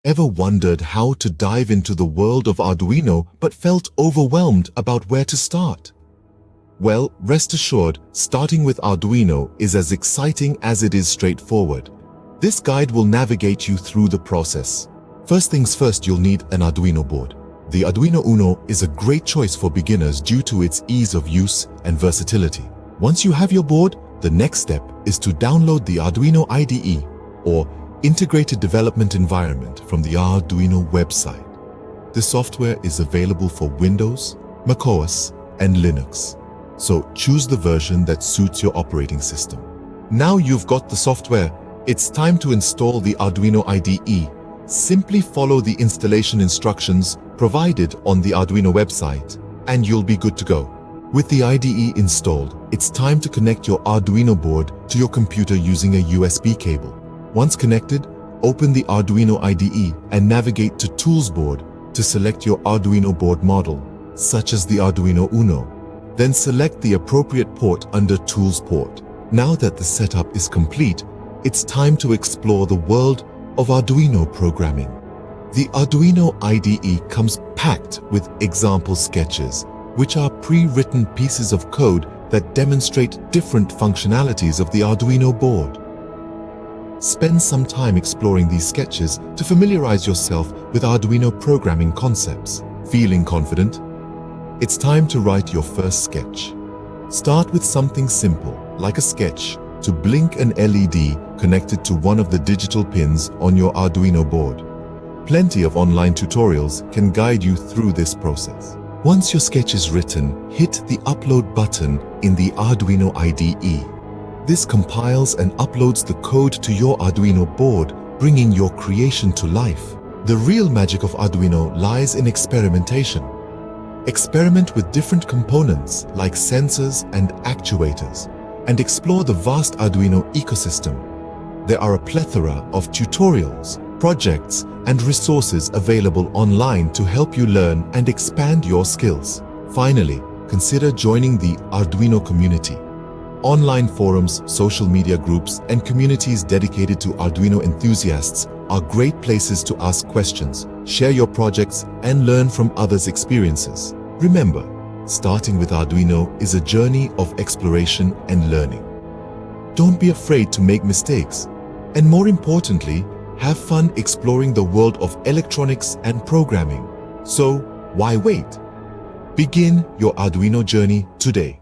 Ever wondered how to dive into the world of Arduino but felt overwhelmed about where to start? Well, rest assured, starting with Arduino is as exciting as it is straightforward. This guide will navigate you through the process. First things first, you'll need an Arduino board. The Arduino Uno is a great choice for beginners due to its ease of use and versatility. Once you have your board, the next step is to download the Arduino IDE, or Integrated Development Environment, from the Arduino website. This software is available for Windows, macOS, and Linux. So choose the version that suits your operating system. Now you've got the software, it's time to install the Arduino IDE. Simply follow the installation instructions provided on the Arduino website, and you'll be good to go. With the IDE installed, it's time to connect your Arduino board to your computer using a USB cable. Once connected, open the Arduino IDE and navigate to Tools Board to select your Arduino board model, such as the Arduino Uno. Then select the appropriate port under Tools Port. Now that the setup is complete, it's time to explore the world of Arduino programming. The Arduino IDE comes packed with example sketches, which are pre-written pieces of code that demonstrate different functionalities of the Arduino board. Spend some time exploring these sketches to familiarize yourself with Arduino programming concepts. Feeling confident? It's time to write your first sketch. Start with something simple, like a sketch to blink an LED connected to one of the digital pins on your Arduino board. Plenty of online tutorials can guide you through this process. Once your sketch is written, hit the Upload button in the Arduino IDE. This compiles and uploads the code to your Arduino board, bringing your creation to life. The real magic of Arduino lies in experimentation. Experiment with different components like sensors and actuators, and explore the vast Arduino ecosystem. There are a plethora of tutorials, projects, and resources available online to help you learn and expand your skills. Finally, consider joining the Arduino community. Online forums, social media groups, and communities dedicated to Arduino enthusiasts are great places to ask questions, share your projects, and learn from others' experiences. Remember, starting with Arduino is a journey of exploration and learning. Don't be afraid to make mistakes, and more importantly, have fun exploring the world of electronics and programming. So, why wait? Begin your Arduino journey today.